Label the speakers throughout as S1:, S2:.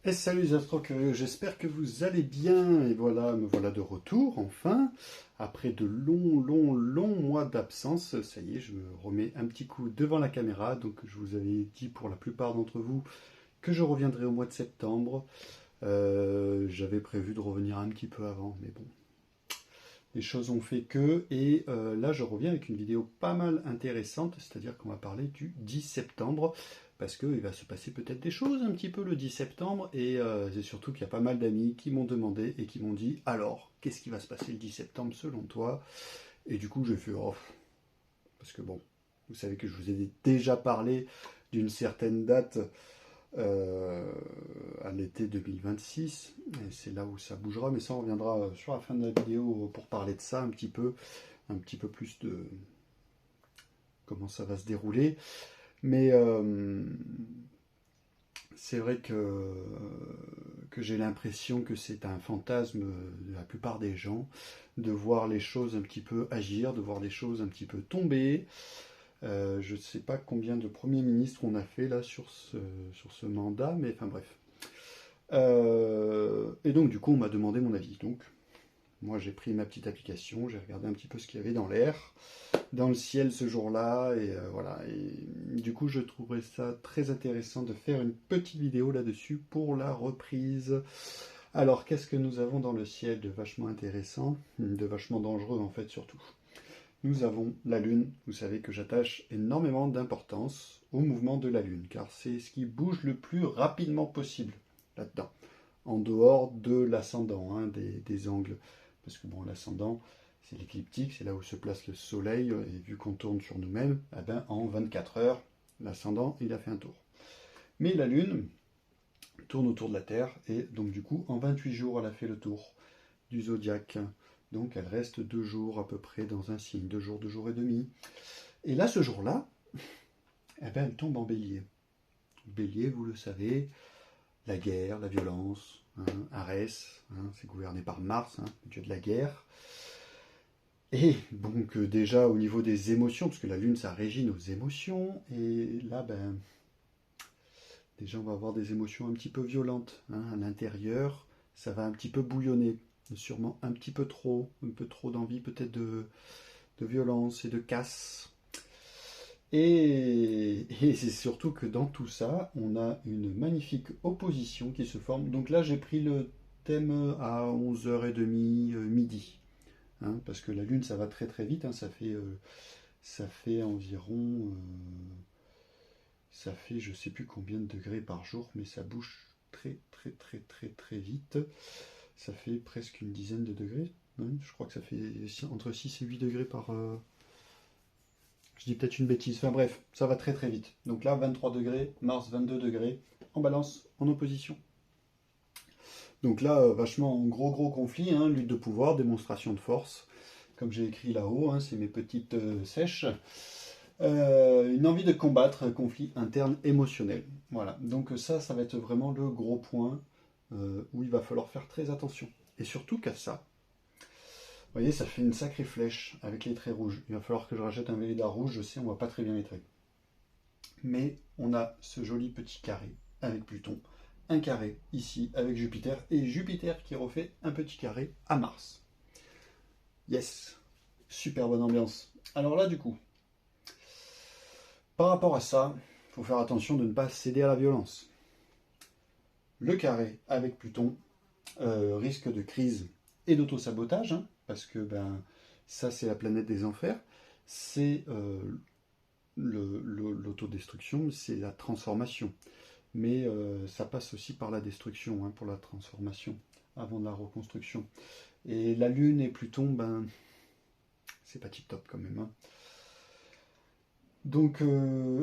S1: Et salut les astro-curieux, j'espère que vous allez bien. Et voilà, me voilà de retour enfin. Après de longs mois d'absence, ça y est, je me remets un petit coup devant la caméra. Donc je vous avais dit pour la plupart d'entre vous que je reviendrai au mois de septembre. J'avais prévu de revenir un petit peu avant, mais bon, les choses ont fait que. Et là, je reviens avec une vidéo pas mal intéressante, c'est-à-dire qu'on va parler du 10 septembre, parce qu'il va se passer peut-être des choses un petit peu le 10 septembre, et c'est surtout qu'il y a pas mal d'amis qui m'ont demandé et qui m'ont dit, alors, qu'est-ce qui va se passer le 10 septembre selon toi? Et du coup, j'ai fait, oh, parce que bon, vous savez que je vous ai déjà parlé d'une certaine date euh, à l'été 2026. Et c'est là où ça bougera, mais ça on reviendra sur la fin de la vidéo pour parler de ça un petit peu plus de comment ça va se dérouler. Mais c'est vrai que j'ai l'impression que c'est un fantasme de la plupart des gens, de voir les choses un petit peu agir, de voir les choses un petit peu tomber. Je ne sais pas combien de premiers ministres on a fait là sur ce mandat, mais enfin bref. Et donc du coup on m'a demandé mon avis. Donc moi j'ai pris ma petite application, j'ai regardé un petit peu ce qu'il y avait dans l'air, dans le ciel ce jour-là, et voilà. Et du coup je trouverais ça très intéressant de faire une petite vidéo là-dessus pour la reprise. Alors qu'est-ce que nous avons dans le ciel de vachement intéressant, de vachement dangereux en fait surtout? Nous avons la Lune. Vous savez que j'attache énormément d'importance au mouvement de la Lune, car c'est ce qui bouge le plus rapidement possible là-dedans, en dehors de l'ascendant, hein, des angles. Parce que bon, l'ascendant, c'est l'écliptique, c'est là où se place le Soleil, et vu qu'on tourne sur nous-mêmes, eh ben, en 24 heures, l'ascendant, il a fait un tour. Mais la Lune tourne autour de la Terre, et donc du coup, en 28 jours, elle a fait le tour du zodiaque. Donc elle reste 2 jours à peu près dans un signe, 2 jours et demi. Et là, ce jour-là, eh ben, elle tombe en bélier. Bélier, vous le savez, la guerre, la violence, hein, Arès, hein, c'est gouverné par Mars, hein, le dieu de la guerre. Et donc déjà au niveau des émotions, parce que la Lune ça régit nos émotions, et là ben déjà on va avoir des émotions un petit peu violentes, hein, à l'intérieur, ça va un petit peu bouillonner, sûrement un peu trop d'envie peut-être de violence et de casse. Et c'est surtout que dans tout ça, on a une magnifique opposition qui se forme. Donc là, j'ai pris le thème à 11h30, midi. Hein, parce que la Lune, ça va très très vite. Hein, ça fait environ... ça fait je sais plus combien de degrés par jour, mais ça bouge très vite. Ça fait presque une dizaine de degrés. Hein, je crois que ça fait entre 6 et 8 degrés par, je dis peut-être une bêtise. Enfin bref, ça va très très vite. Donc là, 23 degrés, Mars 22 degrés, en balance, en opposition. Donc là, vachement gros conflit, hein, lutte de pouvoir, démonstration de force. Comme j'ai écrit là-haut, hein, c'est mes petites sèches. Une envie de combattre, conflit interne émotionnel. Voilà, donc ça va être vraiment le gros point où il va falloir faire très attention. Et surtout qu'à ça, vous voyez, ça fait une sacrée flèche avec les traits rouges. Il va falloir que je rachète un Véleda rouge, je sais, on va pas très bien les traits. Mais on a ce joli petit carré avec Pluton, un carré ici avec Jupiter, et Jupiter qui refait un petit carré à Mars. Yes, super bonne ambiance. Alors là, du coup, par rapport à ça, il faut faire attention de ne pas céder à la violence. Le carré avec Pluton risque de crise et d'auto-sabotage, hein, parce que ben, ça c'est la planète des enfers, c'est l'autodestruction, c'est la transformation. Mais ça passe aussi par la destruction, hein, pour la transformation, avant de la reconstruction. Et la Lune et Pluton, ben, c'est pas tip top quand même. Hein. Donc,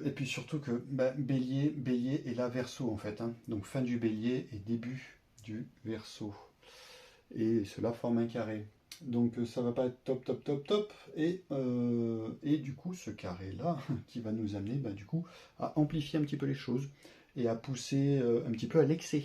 S1: et puis surtout que ben, Bélier est là Verseau en fait. Hein. Donc fin du Bélier et début du Verseau. Et cela forme un carré. Donc ça va pas être top. Et du coup, ce carré-là, qui va nous amener du coup, à amplifier un petit peu les choses et à pousser un petit peu à l'excès.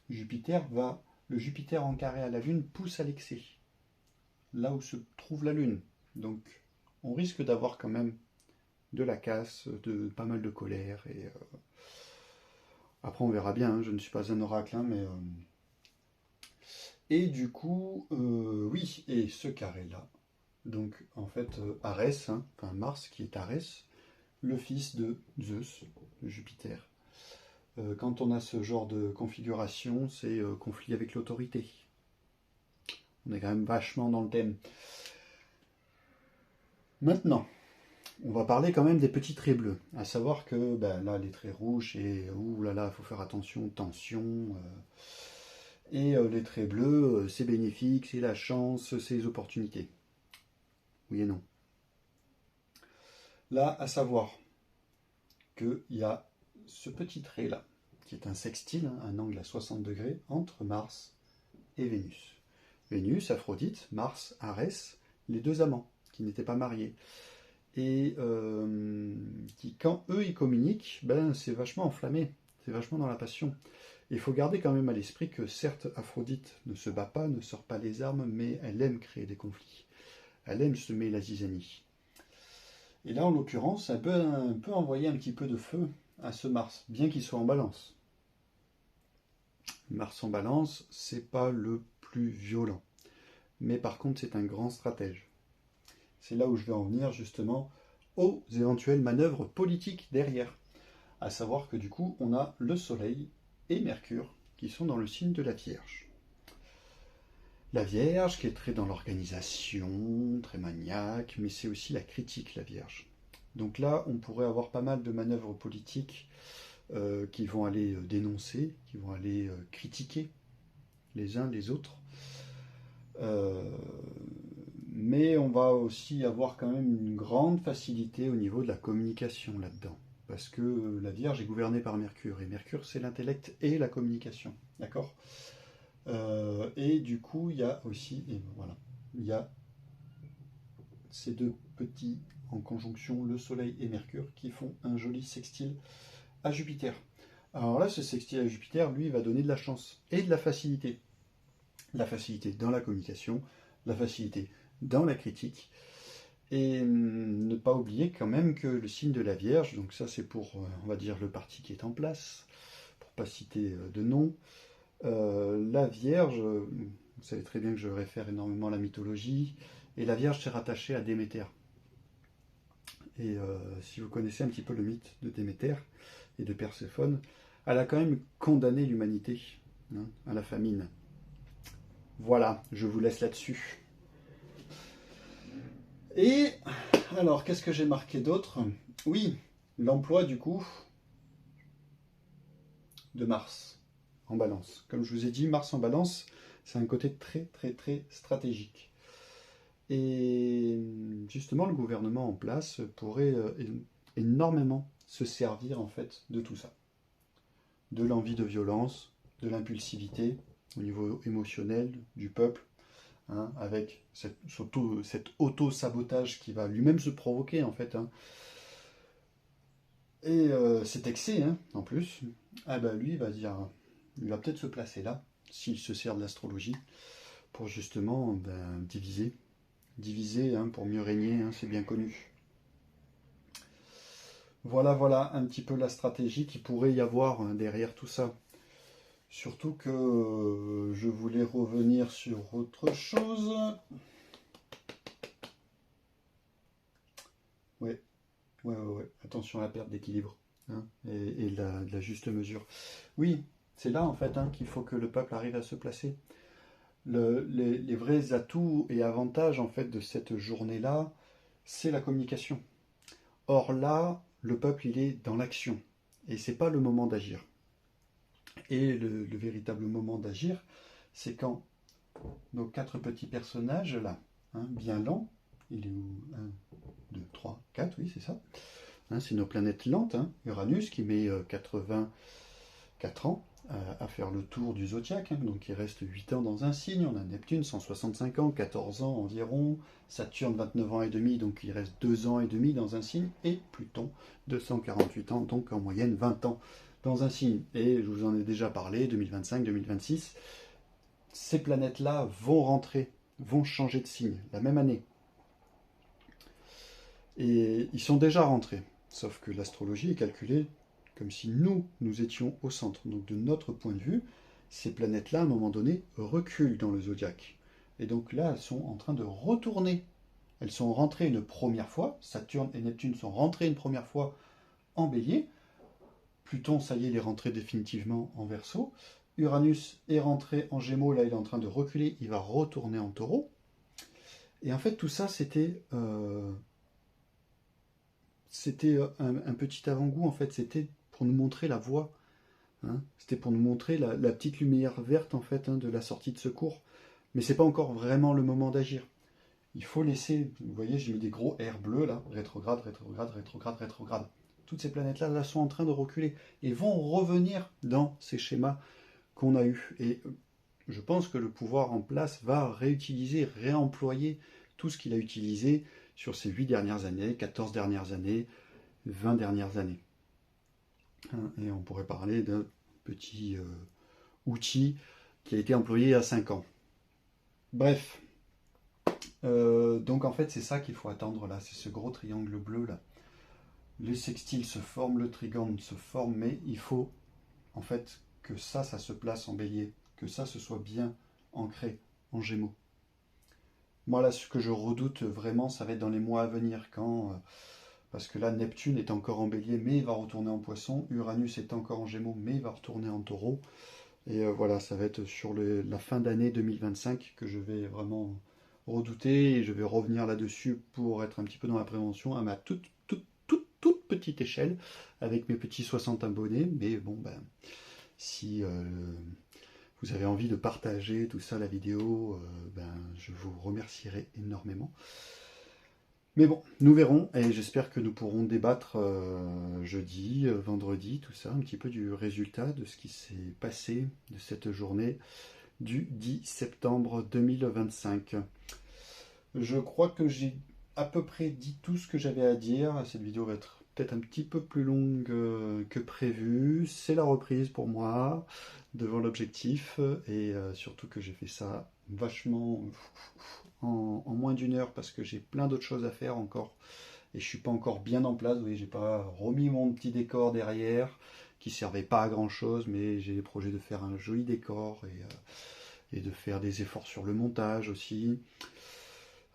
S1: Le Jupiter en carré à la Lune pousse à l'excès, là où se trouve la Lune. Donc on risque d'avoir quand même de la casse, de pas mal de colère. Et Après, on verra bien, hein, je ne suis pas un oracle, hein, mais... Et du coup, oui, et ce carré-là, donc en fait, Arès, hein, enfin Mars qui est Arès, le fils de Zeus, de Jupiter. Quand on a ce genre de configuration, c'est conflit avec l'autorité. On est quand même vachement dans le thème. Maintenant, on va parler quand même des petits traits bleus. À savoir que ben, là, les traits rouges, et ouh là là, il faut faire attention, tension. Et les traits bleus, c'est bénéfique, c'est la chance, c'est les opportunités. Oui et non. Là, à savoir qu'il y a ce petit trait-là, qui est un sextile, hein, un angle à 60 degrés, entre Mars et Vénus. Vénus, Aphrodite, Mars, Arès, les deux amants, qui n'étaient pas mariés. Et qui, quand eux, ils communiquent, ben, c'est vachement enflammé, c'est vachement dans la passion. Il faut garder quand même à l'esprit que certes, Aphrodite ne se bat pas, ne sort pas les armes, mais elle aime créer des conflits. Elle aime semer la zizanie. Et là, en l'occurrence, elle peut envoyer un petit peu de feu à ce Mars, bien qu'il soit en balance. Mars en balance, c'est pas le plus violent. Mais par contre, c'est un grand stratège. C'est là où je vais en venir justement aux éventuelles manœuvres politiques derrière. À savoir que du coup, on a le Soleil et Mercure qui sont dans le signe de la Vierge. La Vierge qui est très dans l'organisation, très maniaque, mais c'est aussi la critique, la Vierge. Donc là, on pourrait avoir pas mal de manœuvres politiques qui vont aller dénoncer, qui vont aller critiquer les uns les autres. Mais on va aussi avoir quand même une grande facilité au niveau de la communication là-dedans. Parce que la Vierge est gouvernée par Mercure, et Mercure c'est l'intellect et la communication. D'accord. Et du coup, il y a aussi, et voilà, il y a ces deux petits en conjonction, le Soleil et Mercure, qui font un joli sextile à Jupiter. Alors là, ce sextile à Jupiter, lui, va donner de la chance et de la facilité. La facilité dans la communication, la facilité dans la critique. Et ne pas oublier quand même que le signe de la Vierge, donc ça c'est pour, on va dire, le parti qui est en place, pour pas citer de nom. La Vierge, vous savez très bien que je réfère énormément à la mythologie, et la Vierge c'est rattaché à Déméter. Et si vous connaissez un petit peu le mythe de Déméter et de Perséphone, elle a quand même condamné l'humanité hein, à la famine. Voilà, je vous laisse là-dessus. Et alors, qu'est-ce que j'ai marqué d'autre? Oui, l'emploi du coup de Mars en balance. Comme je vous ai dit, Mars en balance, c'est un côté très très très stratégique. Et justement, le gouvernement en place pourrait énormément se servir en fait de tout ça. De l'envie de violence, de l'impulsivité au niveau émotionnel du peuple, hein, avec cet auto-sabotage qui va lui-même se provoquer en fait. Hein. Et cet excès, hein, en plus, ah ben lui va dire, il va peut-être se placer là, s'il se sert de l'astrologie, pour justement ben, diviser. Diviser hein, pour mieux régner, hein, c'est bien connu. Voilà, voilà un petit peu la stratégie qui pourrait y avoir hein, derrière tout ça. Surtout que je voulais revenir sur autre chose. Ouais, ouais. Attention à la perte d'équilibre hein, et la juste mesure. Oui, c'est là en fait hein, qu'il faut que le peuple arrive à se placer. Les vrais atouts et avantages en fait de cette journée-là, c'est la communication. Or là, le peuple il est dans l'action et c'est pas le moment d'agir. Et le véritable moment d'agir, c'est quand nos quatre petits personnages là, hein, bien lents, il est où 1, 2, 3, 4, oui c'est ça. Hein, c'est nos planètes lentes, hein. Uranus qui met 84 ans à faire le tour du zodiaque, hein. Donc il reste 8 ans dans un signe, on a Neptune 165 ans, 14 ans environ, Saturne 29 ans et demi, donc il reste 2 ans et demi dans un signe, et Pluton 248 ans, donc en moyenne 20 ans dans un signe. Et je vous en ai déjà parlé, 2025-2026, ces planètes-là vont rentrer, vont changer de signe la même année. Et ils sont déjà rentrés, sauf que l'astrologie est calculée comme si nous étions au centre. Donc de notre point de vue, ces planètes-là, à un moment donné, reculent dans le zodiaque. Et donc là, elles sont en train de retourner. Elles sont rentrées une première fois, Saturne et Neptune sont rentrés une première fois en Bélier. Pluton, ça y est, il est rentré définitivement en Verseau. Uranus est rentré en Gémeaux, là il est en train de reculer, il va retourner en Taureau. Et en fait, tout ça, c'était un petit avant-goût, en fait, c'était pour nous montrer la voie. Hein. C'était pour nous montrer la petite lumière verte, en fait, hein, de la sortie de secours. Mais c'est pas encore vraiment le moment d'agir. Il faut laisser, vous voyez, j'ai mis des gros R bleus là, rétrograde, rétrograde, rétrograde, rétrograde. Toutes ces planètes-là là, sont en train de reculer et vont revenir dans ces schémas qu'on a eus. Et je pense que le pouvoir en place va réutiliser, réemployer tout ce qu'il a utilisé sur ces 8 dernières années, 14 dernières années, 20 dernières années. Et on pourrait parler d'un petit outil qui a été employé il y a 5 ans. Bref. Donc en fait c'est ça qu'il faut attendre là, c'est ce gros triangle bleu là. Les sextiles se forment, le trigone se forme, mais il faut en fait que ça se place en bélier, que ça se soit bien ancré en gémeaux. Moi là ce que je redoute vraiment ça va être dans les mois à venir parce que là Neptune est encore en bélier mais il va retourner en poisson, Uranus est encore en gémeaux mais il va retourner en taureau. Et voilà, ça va être sur la fin d'année 2025 que je vais vraiment redouter et je vais revenir là-dessus pour être un petit peu dans la prévention à ma toute petite échelle avec mes petits 60 abonnés. Mais bon, ben, si vous avez envie de partager tout ça, la vidéo, ben, je vous remercierai énormément. Mais bon, nous verrons et j'espère que nous pourrons débattre jeudi, vendredi, tout ça, un petit peu du résultat de ce qui s'est passé de cette journée du 10 septembre 2025. Je crois que j'ai à peu près dit tout ce que j'avais à dire. Cette vidéo va être peut-être un petit peu plus longue que prévu. C'est la reprise pour moi devant l'objectif et surtout que j'ai fait ça vachement en moins d'une heure parce que j'ai plein d'autres choses à faire encore et je suis pas encore bien en place. Vous voyez, j'ai pas remis mon petit décor derrière qui servait pas à grand chose, mais j'ai des projets de faire un joli décor et de faire des efforts sur le montage aussi.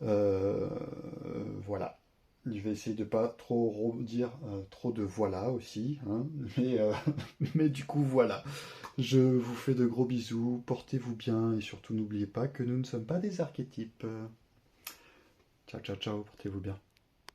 S1: Voilà. Je vais essayer de pas trop dire trop de voilà aussi, hein, mais du coup voilà. Je vous fais de gros bisous, portez-vous bien et surtout n'oubliez pas que nous ne sommes pas des archétypes. Ciao ciao ciao, portez-vous bien.